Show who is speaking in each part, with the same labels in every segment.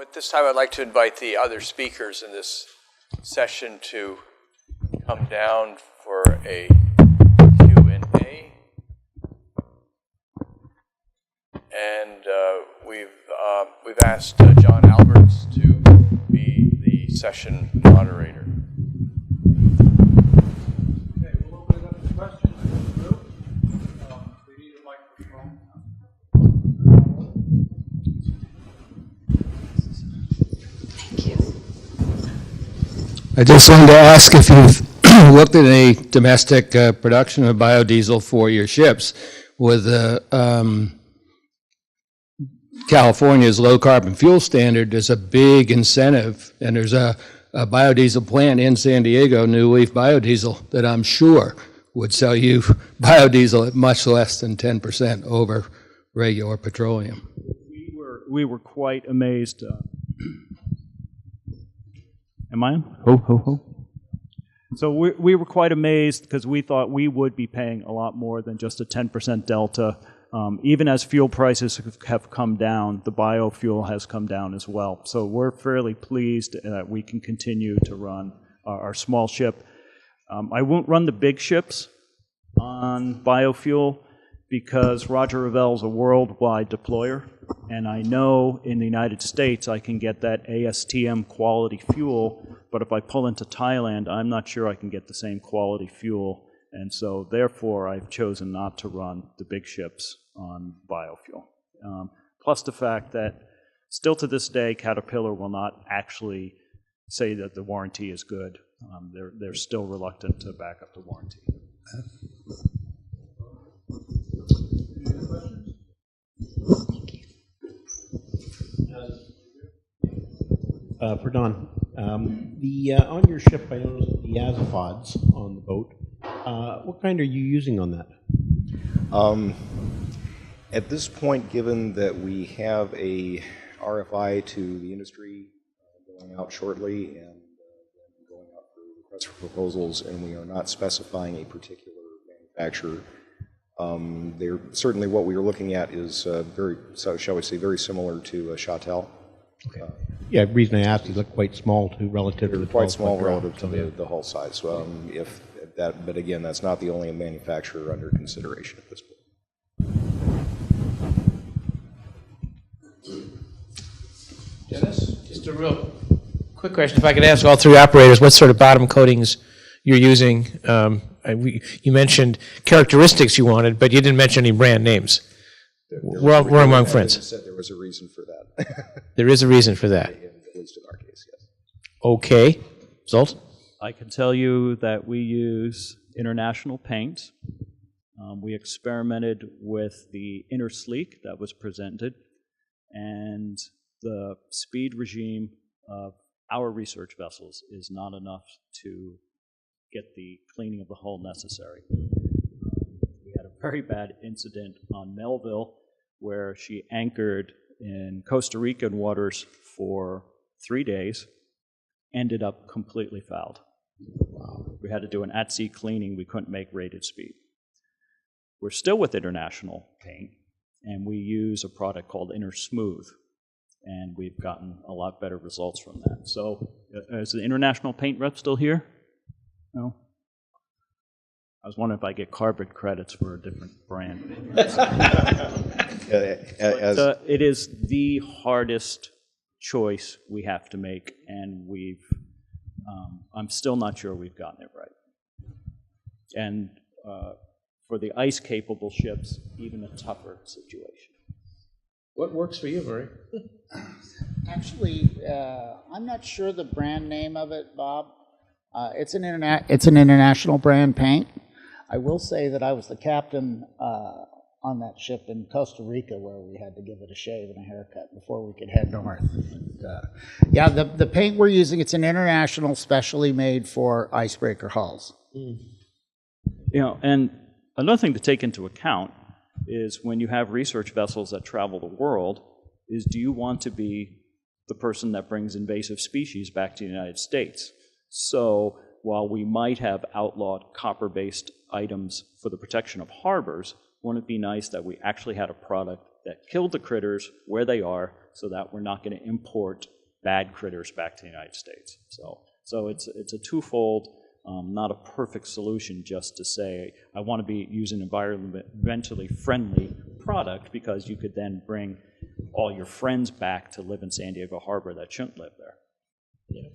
Speaker 1: At this time, I'd like to invite the other speakers in this session to come down for a Q&A. And we've asked John Alberts to be the session moderator.
Speaker 2: Okay, we'll open it up to questions from the group. We need a microphone.
Speaker 3: I just wanted to ask if you've looked at any domestic production of biodiesel for your ships with California's low carbon fuel standard. There's a big incentive, and there's a biodiesel plant in San Diego, New Leaf Biodiesel, that I'm sure would sell you biodiesel at much less than 10% over regular petroleum.
Speaker 2: We were quite amazed. Am I on? Ho, ho, ho. So we were quite amazed because we thought we would be paying a lot more than just a 10% delta. Even as fuel prices have come down, the biofuel has come down as well. So we're fairly pleased that we can continue to run our small ship. I won't run the big ships on biofuel because Roger Revell's a worldwide deployer, and I know in the United States I can get that ASTM quality fuel, but if I pull into Thailand, I'm not sure I can get the same quality fuel, and so therefore I've chosen not to run the big ships on biofuel. Plus the fact that still to this day, Caterpillar will not actually say that the warranty is good. They're still reluctant to back up the warranty.
Speaker 4: For Don, on your ship, I noticed the Azipods on the boat. What kind are you using on that?
Speaker 5: At this point, given that we have a RFI to the industry going out shortly and going out for requests for proposals, and we are not specifying a particular manufacturer, certainly what we are looking at is shall we say, very similar to Chatel.
Speaker 4: Okay. Yeah, the reason I asked, you look quite small too, relative to the
Speaker 5: quite small relative to the hull size. So, but again, that's not the only manufacturer under consideration at this point.
Speaker 6: Dennis, just a real quick question. If I could ask all three operators what sort of bottom coatings you're using. You mentioned characteristics you wanted, but you didn't mention any brand names. We're among friends.
Speaker 5: I said there was a reason for that.
Speaker 6: There is a reason for that.
Speaker 5: At least in our case, yes.
Speaker 6: Okay. Zolt?
Speaker 2: I can tell you that we use international paint. We experimented with the inner sleek that was presented, and the speed regime of our research vessels is not enough to get the cleaning of the hull necessary. We had a very bad incident on Melville where she anchored in Costa Rican waters for 3 days, ended up completely fouled. We had to do an at-sea cleaning. We couldn't make rated speed. We're still with international paint, and we use a product called Inner Smooth, and we've gotten a lot better results from that. So is the international paint rep still here? No? I was wondering if I get carbon credits for a different brand. It is the hardest choice we have to make, and I'm still not sure we've gotten it right. And for the ice-capable ships, even a tougher situation.
Speaker 6: What works for you, Murray?
Speaker 7: Actually, I'm not sure the brand name of it, Bob. It's an international brand paint. I will say that I was the captain on that ship in Costa Rica where we had to give it a shave and a haircut before we could head north. And, yeah, the paint we're using, it's an international, specially made for icebreaker hulls.
Speaker 2: You know, and another thing to take into account is when you have research vessels that travel the world, is do you want to be the person that brings invasive species back to the United States? So while we might have outlawed copper-based items for the protection of harbors, wouldn't it be nice that we actually had a product that killed the critters where they are so that we're not going to import bad critters back to the United States. So it's a twofold, not a perfect solution just to say, I want to be using an environmentally friendly product, because you could then bring all your friends back to live in San Diego Harbor that shouldn't live there.
Speaker 6: Yeah.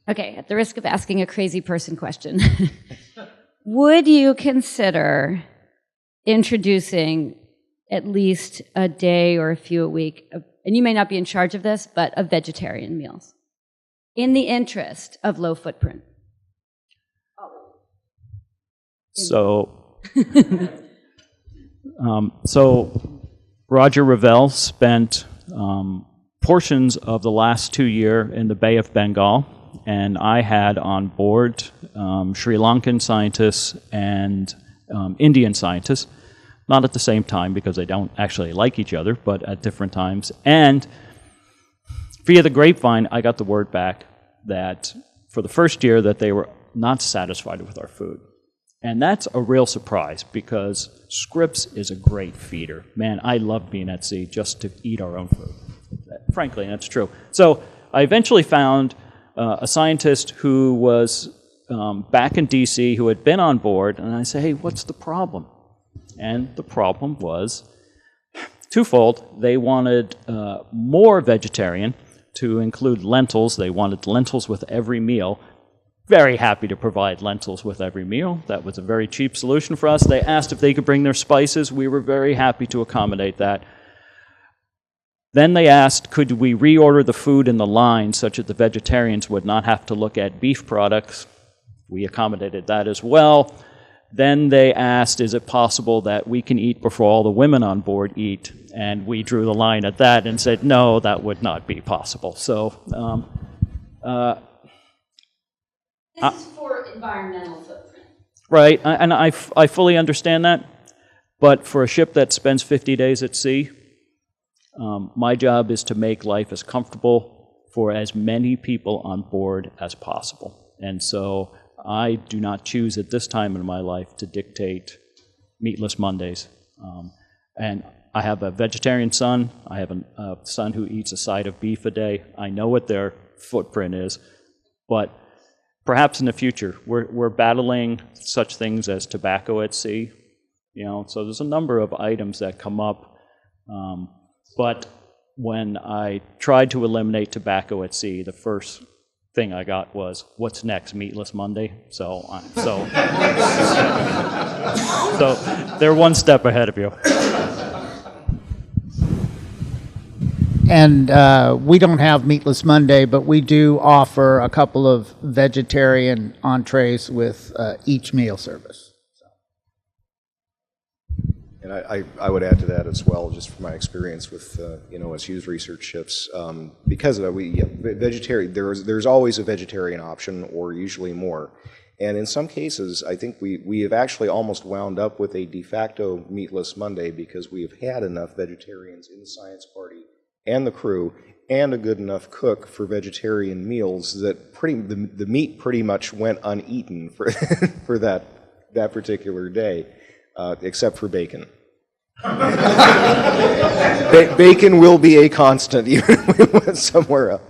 Speaker 8: Okay, at the risk of asking a crazy person question, would you consider introducing at least a day or a few a week, and you may not be in charge of this, but of vegetarian meals, in the interest of low footprint?
Speaker 2: So, so Roger Revelle spent portions of the last 2 years in the Bay of Bengal, and I had on board Sri Lankan scientists and Indian scientists, not at the same time because they don't actually like each other, but at different times. And via the grapevine, I got the word back that for the first year that they were not satisfied with our food. And that's a real surprise, because Scripps is a great feeder. Man, I love being at sea just to eat our own food. Frankly, that's true. So I eventually found a scientist who was back in D.C. who had been on board, and I said, hey, what's the problem? And the problem was twofold. They wanted more vegetarian, to include lentils. They wanted lentils with every meal. Very happy to provide lentils with every meal. That was a very cheap solution for us. They asked if they could bring their spices. We were very happy to accommodate that. Then they asked, could we reorder the food in the line such that the vegetarians would not have to look at beef products? We accommodated that as well. Then they asked, is it possible that we can eat before all the women on board eat? And we drew the line at that and said, no, that would not be possible. So,
Speaker 8: this is for environmental footprint.
Speaker 2: right, and I fully understand that. But for a ship that spends 50 days at sea, my job is to make life as comfortable for as many people on board as possible. And so I do not choose at this time in my life to dictate Meatless Mondays. And I have a vegetarian son. I have a son who eats a side of beef a day. I know what their footprint is, but perhaps in the future, we're battling such things as tobacco at sea. You know, so there's a number of items that come up. But when I tried to eliminate tobacco at sea, the first thing I got was, what's next, Meatless Monday? So they're one step ahead of you.
Speaker 7: And we don't have Meatless Monday, but we do offer a couple of vegetarian entrees with each meal service.
Speaker 5: And I would add to that as well, just from my experience with as Hughes research ships. Because of that, vegetarian. There's always a vegetarian option, or usually more. And in some cases, I think we have actually almost wound up with a de facto Meatless Monday, because we have had enough vegetarians in the science party and the crew, and a good enough cook for vegetarian meals that the meat pretty much went uneaten for for that particular day. Except for bacon. Bacon will be a constant even if we went somewhere else.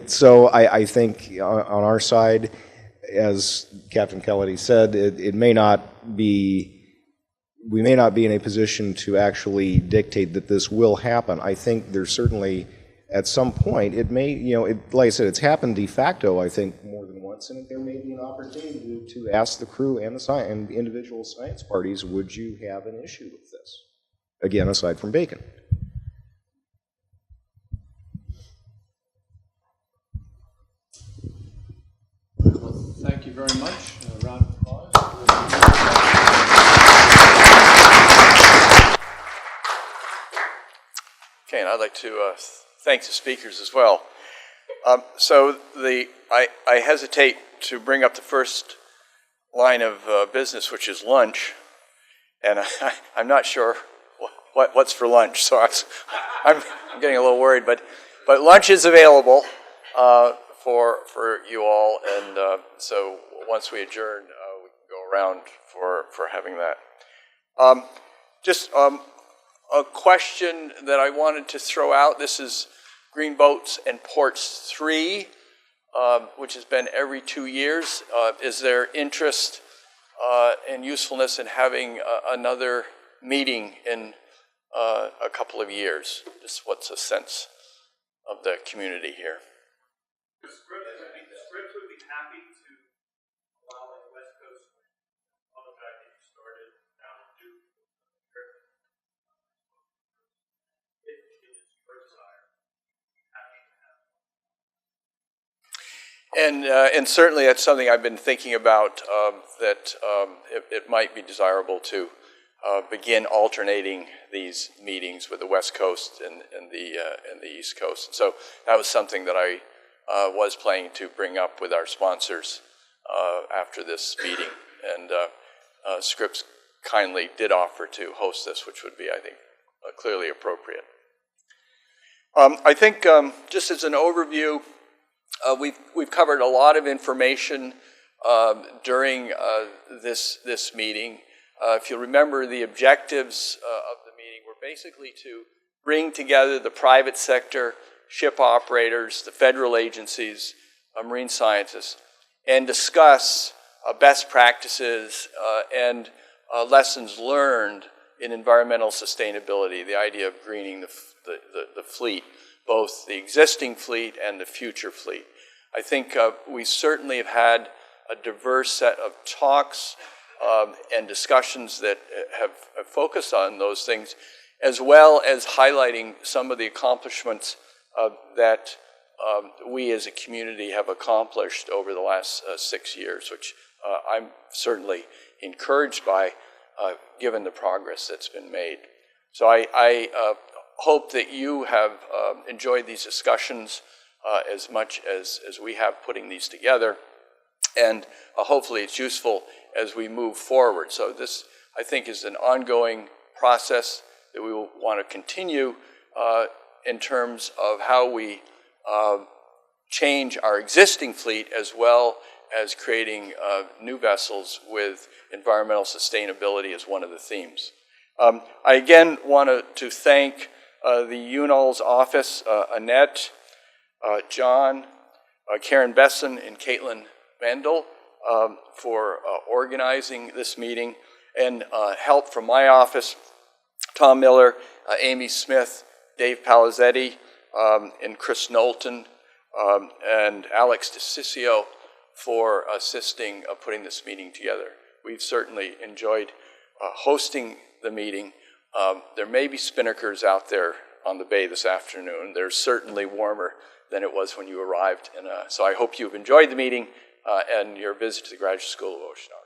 Speaker 5: So I think on our side, as Captain Kennedy said, it may not be, we may not be in a position to actually dictate that this will happen. I think there's certainly, at some point, it may, like I said, it's happened de facto, I think, more than once, and there may be an opportunity to ask the crew and the individual science parties, would you have an issue with this? Again, aside from bacon.
Speaker 1: Well, thank you very much. A round of applause. Okay, and I'd like to thank the speakers as well. I hesitate to bring up the first line of business, which is lunch, and I'm not sure what's for lunch. So I'm getting a little worried, but lunch is available for you all, and so once we adjourn, we can go around for having that. Just a question that I wanted to throw out. This is Green Boats and Ports 3, which has been every 2 years. Is there interest and usefulness in having another meeting in a couple of years? Just what's the sense of the community here?
Speaker 2: The Scripps would be happy to allow the West Coast project that you started down to do if it is your desire.
Speaker 1: And certainly that's something I've been thinking about, that it might be desirable to begin alternating these meetings with the West Coast and the East Coast. So that was something that I was planning to bring up with our sponsors after this meeting. And Scripps kindly did offer to host this, which would be, I think, clearly appropriate. I think just as an overview, we've covered a lot of information during this meeting. If you remember, the objectives of the meeting were basically to bring together the private sector, ship operators, the federal agencies, marine scientists, and discuss best practices and lessons learned in environmental sustainability, the idea of greening the fleet, both the existing fleet and the future fleet. I think we certainly have had a diverse set of talks and discussions that have focused on those things, as well as highlighting some of the accomplishments that we as a community have accomplished over the last 6 years, which I'm certainly encouraged by, given the progress that's been made. So I hope that you have enjoyed these discussions as much as we have putting these together, and hopefully it's useful as we move forward. So this, I think, is an ongoing process that we will want to continue in terms of how we change our existing fleet, as well as creating new vessels with environmental sustainability as one of the themes. I again want to thank the UNOL's office, Annette, John, Karen Besson, and Caitlin Mandel for organizing this meeting, and help from my office, Tom Miller, Amy Smith, Dave Palizzetti, and Chris Knowlton, and Alex DeCiccio for assisting putting this meeting together. We've certainly enjoyed hosting the meeting. There may be spinnakers out there on the bay this afternoon. They're certainly warmer than it was when you arrived. And so I hope you've enjoyed the meeting and your visit to the Graduate School of Oceanography.